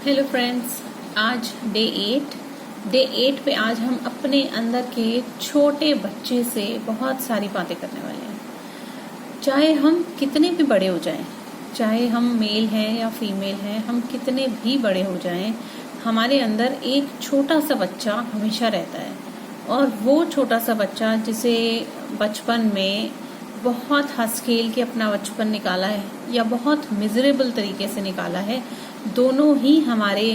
Hello friends, आज day 8 पे आज हम अपने अंदर के छोटे बच्चे से बहुत सारी बातें करने वाले हैं। चाहे हम कितने भी बड़े हो जाएं, चाहे हम मेल हैं या फीमेल हैं, हम कितने भी बड़े हो जाएं, हमारे अंदर एक छोटा सा बच्चा हमेशा रहता है। और वो छोटा सा बच्चा जिसे बचपन में बहुत हंस खेल के अपना बचपन निकाला है या बहुत मिजरेबल तरीके से निकाला है, दोनों ही हमारे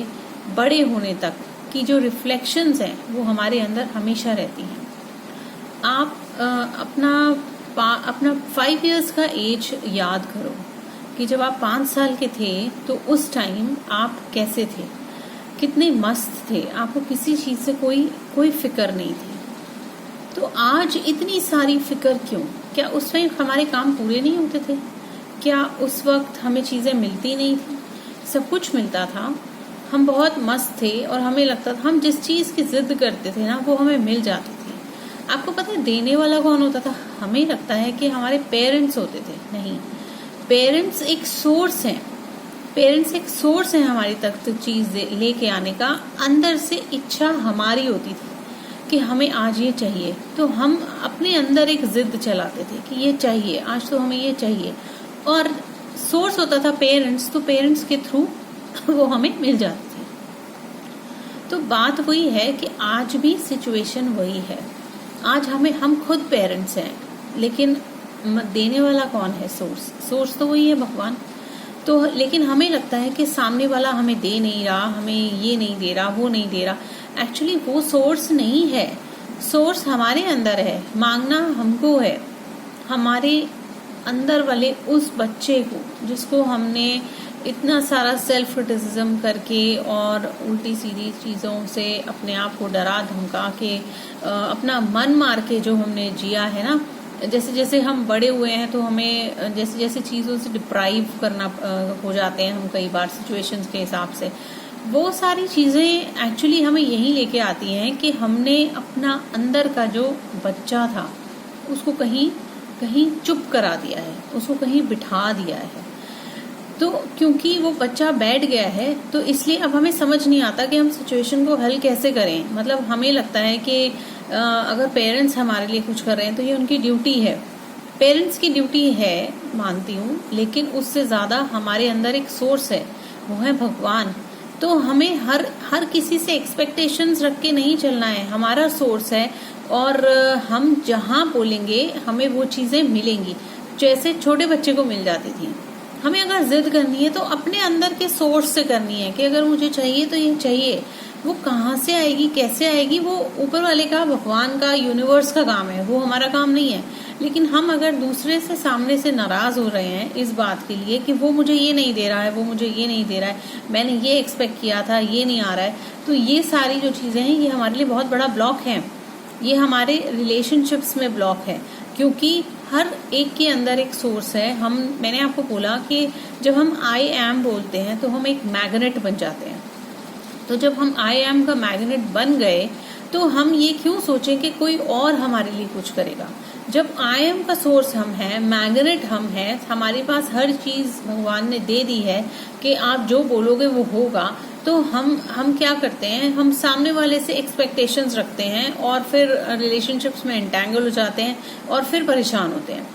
बड़े होने तक की जो रिफ्लेक्शंस हैं वो हमारे अंदर हमेशा रहती हैं। आप अपना 5 इयर्स का एज याद करो कि जब आप 5 साल के थे तो उस टाइम आप कैसे थे, कितने मस्त थे, आपको किसी चीज से कोई फिक्र नहीं थी। तो आज इतनी सारी फिक्र क्यों? क्या उस वक्त हमारे काम पूरे नहीं होते थे? क्या उस वक्त हमें चीजें मिलती नहीं थी? सब कुछ मिलता था, हम बहुत मस्त थे और हमें लगता था हम जिस चीज की जिद करते थे ना वो हमें मिल जाती थी। आपको पता है देने वाला कौन होता था? हमें लगता है कि हमारे पेरेंट्स होते थे। नहीं, पेरेंट्स एक सोर्स हैं। पेरेंट्स एक सोर्स है हमारी तक तो चीज लेके आने का। अंदर से इच्छा हमारी होती थी कि हमें आज ये चाहिए, तो हम अपने अंदर एक जिद चलाते थे कि ये चाहिए, आज तो हमें ये चाहिए। और सोर्स होता था पेरेंट्स, तो पेरेंट्स के थ्रू वो हमें मिल जाती थी। तो बात वही है कि आज भी सिचुएशन वही है। आज हम खुद पेरेंट्स हैं, लेकिन देने वाला कौन है? सोर्स तो वही है, भगवान। तो लेकिन हमें लगता है कि सामने वाला हमें दे नहीं रहा, हमें ये नहीं दे रहा, वो नहीं दे रहा। एक्चुअली वो सोर्स नहीं है, सोर्स हमारे अंदर है। मांगना हमको है, हमारे अंदर वाले उस बच्चे को जिसको हमने इतना सारा सेल्फ क्रिटिसिज्म करके और उल्टी सीधी चीजों से अपने आप को डरा धमका के अपना मन मार के जो हमने जिया है ना। जैसे जैसे हम बड़े हुए हैं तो हमें जैसे जैसे चीजों से डिप्राइव करना हो जाते हैं हम कई बार सिचुएशंस के हिसाब से। वो सारी चीजें एक्चुअली हमें यही लेके आती हैं कि हमने अपना अंदर का जो बच्चा था उसको कहीं चुप करा दिया है, उसको कहीं बिठा दिया है। तो क्योंकि वो बच्चा बैठ गया है तो इसलिए अब हमें समझ नहीं आता कि हम सिचुएशन को हल कैसे करें। मतलब हमें लगता है कि अगर पेरेंट्स हमारे लिए कुछ कर रहे हैं तो ये उनकी ड्यूटी है। पेरेंट्स की ड्यूटी है, मानती हूँ, लेकिन उससे ज्यादा हमारे अंदर एक सोर्स है, वो है भगवान। तो हमें हर किसी से एक्सपेक्टेशंस रख के नहीं चलना है। हमारा सोर्स है और हम जहाँ बोलेंगे हमें वो चीजें मिलेंगी, जैसे छोटे बच्चे को मिल जाती थी। हमें अगर जिद करनी है तो अपने अंदर के सोर्स से करनी है कि अगर मुझे चाहिए तो ये चाहिए। वो कहाँ से आएगी, कैसे आएगी, वो ऊपर वाले का, भगवान का, यूनिवर्स का काम है, वो हमारा काम नहीं है। लेकिन हम अगर दूसरे से सामने से नाराज हो रहे हैं इस बात के लिए कि वो मुझे ये नहीं दे रहा है, वो मुझे ये नहीं दे रहा है, मैंने ये एक्सपेक्ट किया था, ये नहीं आ रहा है, तो ये सारी जो चीजें हैं ये हमारे लिए बहुत बड़ा ब्लॉक है। ये हमारे रिलेशनशिप्स में ब्लॉक है, क्योंकि हर एक के अंदर एक सोर्स है। मैंने आपको बोला कि जब हम आई एम बोलते हैं तो हम एक मैग्नेट बन जाते हैं। तो जब हम आई एम का मैग्नेट बन गए तो हम ये क्यों सोचें कि कोई और हमारे लिए कुछ करेगा। जब आई एम का सोर्स हम है, मैग्नेट हम है, हमारे पास हर चीज भगवान ने दे दी है कि आप जो बोलोगे वो होगा, तो हम क्या करते हैं, हम सामने वाले से एक्सपेक्टेशंस रखते हैं और फिर रिलेशनशिप्स में एंटेंगल हो जाते हैं और फिर परेशान होते हैं।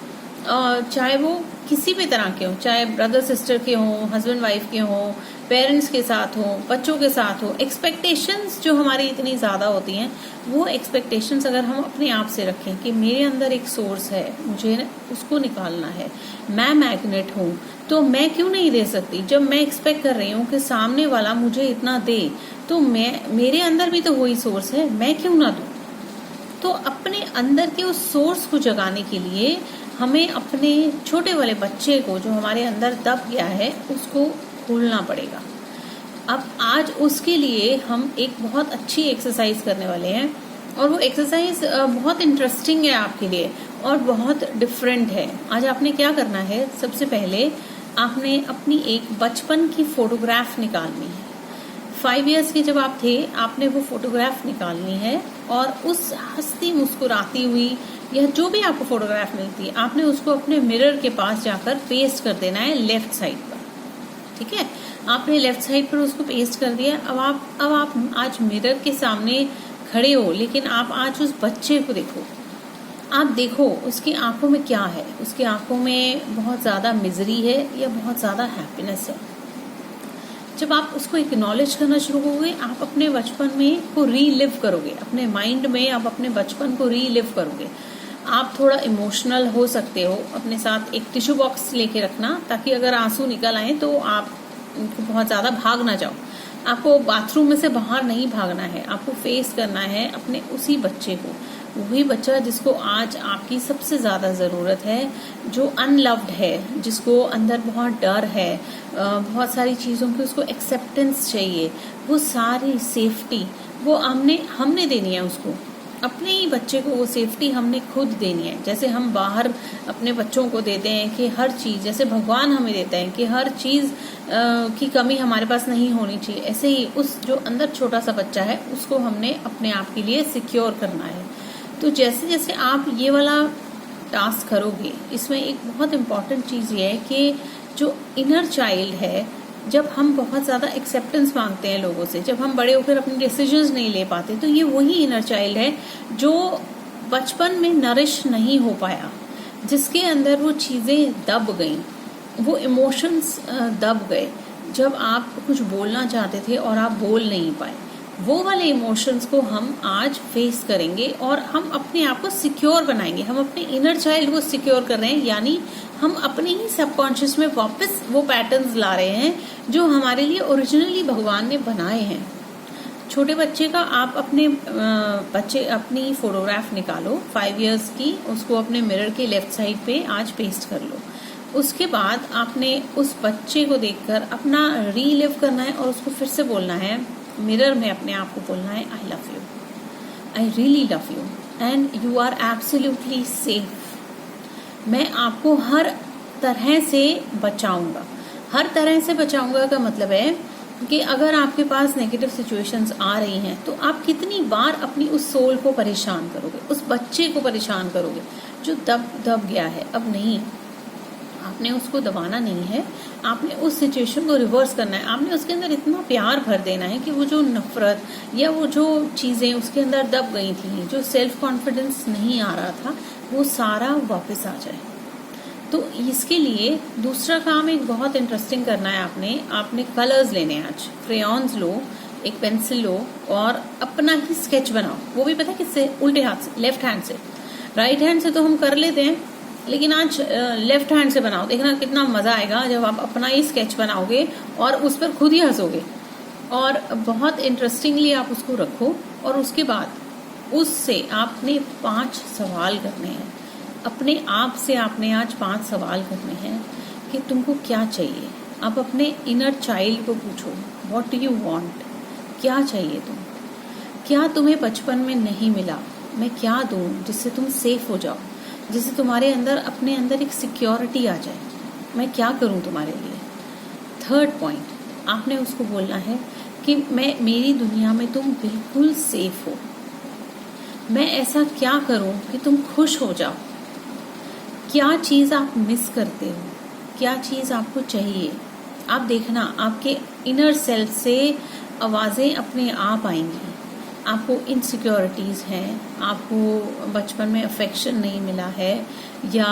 चाहे वो किसी भी तरह के हो, चाहे ब्रदर सिस्टर के हों, हस्बैंड वाइफ के हों, पेरेंट्स के साथ हो, बच्चों के साथ हो, एक्सपेक्टेशंस जो हमारी इतनी ज्यादा होती हैं, वो एक्सपेक्टेशंस अगर हम अपने आप से रखें कि मेरे अंदर एक सोर्स है, मुझे उसको निकालना है, मैं मैग्नेट हूँ, तो मैं क्यों नहीं दे सकती? जब मैं एक्सपेक्ट कर रही हूँ कि सामने वाला मुझे इतना दे, तो मेरे अंदर भी तो वही सोर्स है, मैं क्यों ना दूं? तो अपने अंदर के उस सोर्स को जगाने के लिए हमें अपने छोटे वाले बच्चे को जो हमारे अंदर दब गया है उसको खोलना पड़ेगा। अब आज उसके लिए हम एक बहुत अच्छी एक्सरसाइज करने वाले हैं, और वो एक्सरसाइज बहुत इंटरेस्टिंग है आपके लिए और बहुत डिफरेंट है। आज आपने क्या करना है, सबसे पहले आपने अपनी एक बचपन की फोटोग्राफ निकालनी है। 5 इयर्स के जब आप थे, आपने वो फोटोग्राफ निकालनी है और उस हंसती मुस्कुराती हुई या जो भी आपको फोटोग्राफ मिलती है, आपने उसको अपने मिरर के पास जाकर पेस्ट कर देना है लेफ्ट साइड पर। ठीक है, आपने लेफ्ट साइड पर उसको पेस्ट कर दिया। अब आप आज मिरर के सामने खड़े हो, लेकिन आप आज उस बच्चे को देखो। आप देखो उसकी आंखों में क्या है। उसकी आंखों में बहुत ज़्यादा मिजरी है या बहुत ज़्यादा हैप्पीनेस है। जब आप उसको एक्नॉलेज करना शुरू करोगे, आप अपने बचपन में को रीलिव करोगे, अपने माइंड में आप अपने बचपन को रीलिव करोगे। आप थोड़ा इमोशनल हो सकते हो, अपने साथ एक टिश्यू बॉक्स लेके रखना, ताकि अगर आंसू निकल आए तो आप बहुत ज़्यादा भाग ना जाओ। आपको बाथरूम में से बाहर नहीं भागना है, आपको फेस करना है अपने उसी बच्चे को, वही बच्चा जिसको आज आपकी सबसे ज़्यादा ज़रूरत है, जो अनलव्ड है, जिसको अंदर बहुत डर है, बहुत सारी चीज़ों की उसको एक्सेप्टेंस चाहिए। वो सारी सेफ्टी वो हमने देनी है उसको। अपने ही बच्चे को वो सेफ्टी हमने खुद देनी है। जैसे हम बाहर अपने बच्चों को देते हैं कि हर चीज़, जैसे भगवान हमें देते हैं कि हर चीज़ की कमी हमारे पास नहीं होनी चाहिए, ऐसे ही उस जो अंदर छोटा सा बच्चा है उसको हमने अपने आप के लिए सिक्योर करना है। तो जैसे जैसे आप ये वाला टास्क करोगे, इसमें एक बहुत इम्पॉर्टेंट चीज़ ये है कि जो इनर चाइल्ड है, जब हम बहुत ज़्यादा एक्सेप्टेंस मांगते हैं लोगों से, जब हम बड़े होकर अपने डिसीजंस नहीं ले पाते, तो ये वही इनर चाइल्ड है जो बचपन में नरिश नहीं हो पाया, जिसके अंदर वो चीज़ें दब गईं, वो इमोशंस दब गए। जब आप कुछ बोलना चाहते थे और आप बोल नहीं पाए, वो वाले इमोशंस को हम आज फेस करेंगे और हम अपने आप को सिक्योर बनाएंगे। हम अपने इनर चाइल्ड को सिक्योर कर रहे हैं, यानी हम अपने ही सबकॉन्शियस में वापस वो पैटर्न्स ला रहे हैं जो हमारे लिए ओरिजिनली भगवान ने बनाए हैं। छोटे बच्चे का आप अपनी फोटोग्राफ निकालो 5 इयर्स की, उसको अपने मिरर के लेफ्ट साइड पे आज पेस्ट कर लो। उसके बाद आपने उस बच्चे को देखकर अपना रीलिव करना है और उसको फिर से बोलना है, मिरर में अपने आप को बोलना है, I love you, I really love you and you are absolutely safe. मैं आपको हर तरह से बचाऊंगा। हर तरह से बचाऊंगा का मतलब है कि अगर आपके पास नेगेटिव सिचुएशंस आ रही हैं तो आप कितनी बार अपनी उस सोल को परेशान करोगे, उस बच्चे को परेशान करोगे जो दब गया है। अब नहीं, आपने उसको दबाना नहीं है, आपने उस सिचुएशन को रिवर्स करना है। आपने उसके अंदर इतना प्यार भर देना है कि वो जो नफरत या वो जो चीज़ें उसके अंदर दब गई थी, जो सेल्फ कॉन्फिडेंस नहीं आ रहा था, वो सारा वापस आ जाए। तो इसके लिए दूसरा काम एक बहुत इंटरेस्टिंग करना है। आपने कलर्स लेने हैं। आज क्रेयॉन्स लो, एक पेंसिल लो और अपना ही स्केच बनाओ। वो भी पता है किससे? उल्टे हाथ से, लेफ्ट हैंड से। राइट हैंड से तो हम कर लेते हैं, लेकिन आज लेफ्ट हैंड से बनाओ। देखना कितना मजा आएगा जब आप अपना ही स्केच बनाओगे और उस पर खुद ही हंसोगे। और बहुत इंटरेस्टिंगली आप उसको रखो और उसके बाद उससे आपने 5 सवाल करने हैं। अपने आप से आपने आज 5 सवाल करने हैं कि तुमको क्या चाहिए। आप अपने इनर चाइल्ड को पूछो, व्हाट डू यू वांट, क्या चाहिए तुम, क्या तुम्हें बचपन में नहीं मिला, मैं क्या दूं जिससे तुम सेफ हो जाओ, जिससे तुम्हारे अंदर अपने अंदर एक सिक्योरिटी आ जाए, मैं क्या करूं तुम्हारे लिए। 3rd पॉइंट, आपने उसको बोलना है कि मेरी दुनिया में तुम बिल्कुल सेफ हो। मैं ऐसा क्या करूं कि तुम खुश हो जाओ। क्या चीज़ आप मिस करते हो, क्या चीज़ आपको चाहिए। आप देखना आपके इनर सेल्फ से आवाज़ें अपने आप आएंगी। आपको इनसिक्योरिटीज़ हैं, आपको बचपन में अफेक्शन नहीं मिला है, या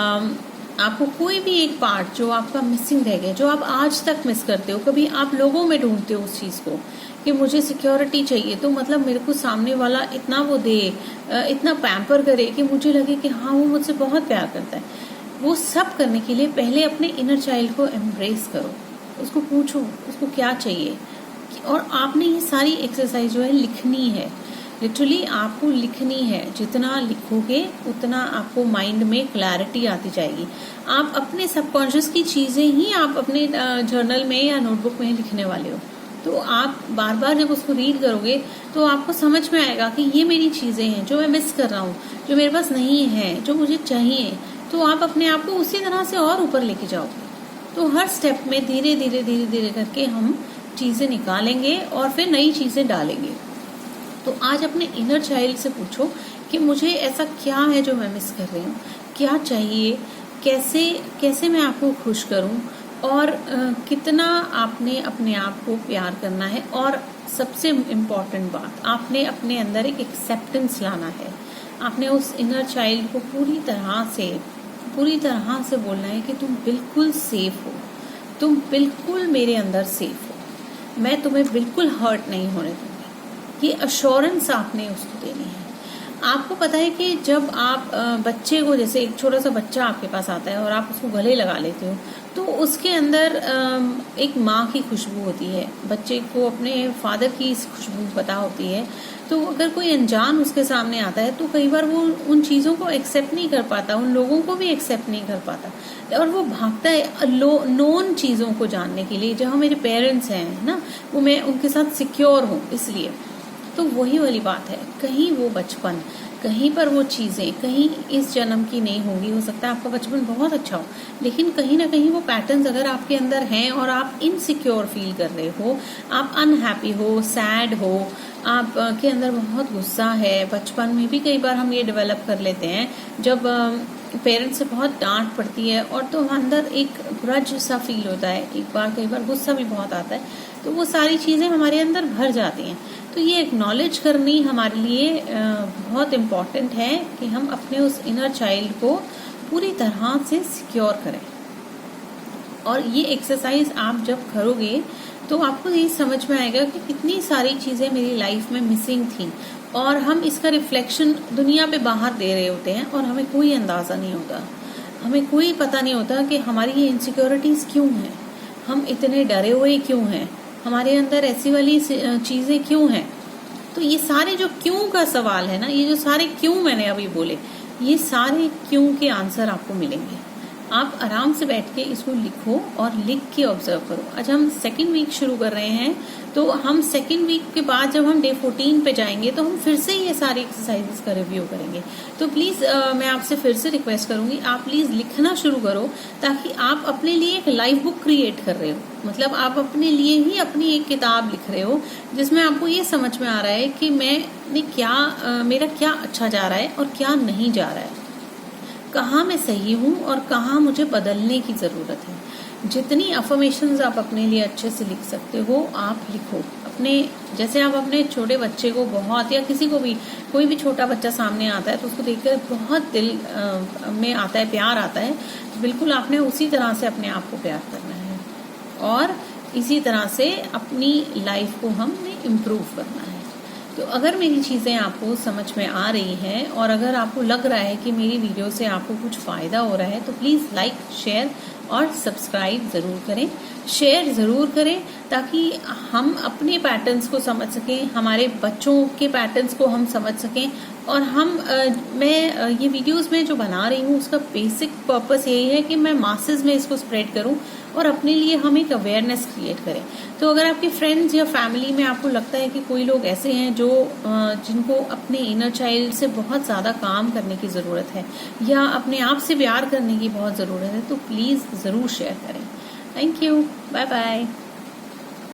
आपको कोई भी एक पार्ट जो आपका मिसिंग रह गया, जो आप आज तक मिस करते हो। कभी आप लोगों में ढूंढते हो उस चीज़ को कि मुझे सिक्योरिटी चाहिए, तो मतलब मेरे को सामने वाला इतना वो दे, इतना पैम्पर करे कि मुझे लगे कि हाँ वो मुझसे बहुत प्यार करता है। वो सब करने के लिए पहले अपने इनर चाइल्ड को एम्ब्रेस करो, उसको पूछो उसको क्या चाहिए। और आपने ये सारी एक्सरसाइज जो है लिखनी है, लिटरली आपको लिखनी है। जितना लिखोगे उतना आपको माइंड में क्लैरिटी आती जाएगी। आप अपने सबकॉन्शियस की चीज़ें ही आप अपने जर्नल में या नोटबुक में लिखने वाले हो। तो आप बार बार जब उसको रीड करोगे तो आपको समझ में आएगा कि ये मेरी चीज़ें हैं जो मैं मिस कर रहा हूँ, जो मेरे पास नहीं है, जो मुझे चाहिए। तो आप अपने आप को उसी तरह से और ऊपर लेके जाओगे। तो हर स्टेप में धीरे धीरे धीरे धीरे करके हम चीज़ें निकालेंगे और फिर नई चीज़ें डालेंगे। तो आज अपने इनर चाइल्ड से पूछो कि मुझे ऐसा क्या है जो मैं मिस कर रही हूँ, क्या चाहिए, कैसे मैं आपको खुश करूँ, और कितना आपने अपने आप को प्यार करना है, और सबसे इम्पोर्टेंट बात, आपने अपने अंदर एक एक्सेप्टेंस लाना है। आपने उस इनर चाइल्ड को पूरी तरह से बोलना है कि तुम बिल्कुल सेफ हो, तुम बिल्कुल मेरे अंदर सेफ हो, मैं तुम्हें बिल्कुल हर्ट नहीं होने दूंगी। ये अश्योरेंस आपने उसको देनी है। आपको पता है कि जब आप बच्चे को, जैसे एक छोटा सा बच्चा आपके पास आता है और आप उसको गले लगा लेते हो, तो उसके अंदर एक माँ की खुशबू होती है, बच्चे को अपने फादर की खुशबू पता होती है। तो अगर कोई अनजान उसके सामने आता है तो कई बार वो उन चीज़ों को एक्सेप्ट नहीं कर पाता, उन लोगों को भी एक्सेप्ट नहीं कर पाता, और वो भागता है नोन चीज़ों को जानने के लिए, जहाँ मेरे पेरेंट्स हैं ना, वो मैं उनके साथ सिक्योर हूँ इसलिए। तो वही वाली बात है, कहीं वो बचपन, कहीं पर वो चीज़ें कहीं इस जन्म की नहीं होंगी। हो सकता है आपका बचपन बहुत अच्छा हो, लेकिन कहीं ना कहीं वो पैटर्न्स अगर आपके अंदर हैं और आप इनसिक्योर फील कर रहे हो, आप अनहैप्पी हो, सैड हो, आप के अंदर बहुत गुस्सा है। बचपन में भी कई बार हम ये डेवलप कर लेते हैं जब पेरेंट्स से बहुत डांट पड़ती है, और तो अंदर एक ग्रज सा फील होता है, कई बार गुस्सा भी बहुत आता है, तो वो सारी चीज़ें हमारे अंदर भर जाती हैं। तो ये एक्नॉलेज करनी हमारे लिए बहुत इम्पॉर्टेंट है कि हम अपने उस इनर चाइल्ड को पूरी तरह से सिक्योर करें। और ये एक्सरसाइज आप जब करोगे तो आपको ये समझ में आएगा कि कितनी सारी चीज़ें मेरी लाइफ में मिसिंग थी, और हम इसका रिफ्लेक्शन दुनिया पे बाहर दे रहे होते हैं और हमें कोई अंदाज़ा नहीं होता, हमें कोई पता नहीं होता कि हमारी ये इनसिक्योरिटीज़ क्यों हैं, हम इतने डरे हुए क्यों हैं, हमारे अंदर ऐसी वाली चीज़ें क्यों हैं। तो ये सारे जो क्यों का सवाल है ना, ये जो सारे क्यों मैंने अभी बोले, ये सारे क्यों के आंसर आपको मिलेंगे। आप आराम से बैठ के इसको लिखो और लिख के ऑब्जर्व करो। आज हम सेकेंड वीक शुरू कर रहे हैं, तो हम सेकेंड वीक के बाद जब हम डे 14 पे जाएंगे तो हम फिर से ये सारी एक्सरसाइजेस का रिव्यू करेंगे। तो प्लीज़ मैं आपसे फिर से रिक्वेस्ट करूंगी, आप प्लीज़ लिखना शुरू करो, ताकि आप अपने लिए एक लाइफ बुक क्रिएट कर रहे हो। मतलब आप अपने लिए ही अपनी एक किताब लिख रहे हो, जिसमें आपको ये समझ में आ रहा है कि मेरा क्या अच्छा जा रहा है और क्या नहीं जा रहा है, कहाँ मैं सही हूँ और कहाँ मुझे बदलने की ज़रूरत है। जितनी अफर्मेशंस आप अपने लिए अच्छे से लिख सकते हो आप लिखो। जैसे आप अपने छोटे बच्चे को बहुत, या किसी को भी, कोई भी छोटा बच्चा सामने आता है तो उसको देखकर बहुत दिल में आता है, प्यार आता है, तो बिल्कुल आपने उसी तरह से अपने आप को प्यार करना है, और इसी तरह से अपनी लाइफ को हमने इम्प्रूव करना है। तो अगर मेरी चीज़ें आपको समझ में आ रही हैं और अगर आपको लग रहा है कि मेरी वीडियो से आपको कुछ फ़ायदा हो रहा है, तो प्लीज़ लाइक, शेयर और सब्सक्राइब ज़रूर करें, शेयर ज़रूर करें, ताकि हम अपने पैटर्न्स को समझ सकें, हमारे बच्चों के पैटर्न्स को हम समझ सकें। और मैं ये वीडियोस में जो बना रही हूँ उसका बेसिक पर्पस यही है कि मैं मासेस में इसको स्प्रेड करूँ और अपने लिए हम एक अवेयरनेस क्रिएट करें। तो अगर आपके फ्रेंड्स या फैमिली में आपको लगता है कि कोई लोग ऐसे हैं जिनको अपने इनर चाइल्ड से बहुत ज़्यादा काम करने की ज़रूरत है, या अपने आप से प्यार करने की बहुत ज़रूरत है, तो प्लीज़ ज़रूर शेयर करें। Thank you, bye bye.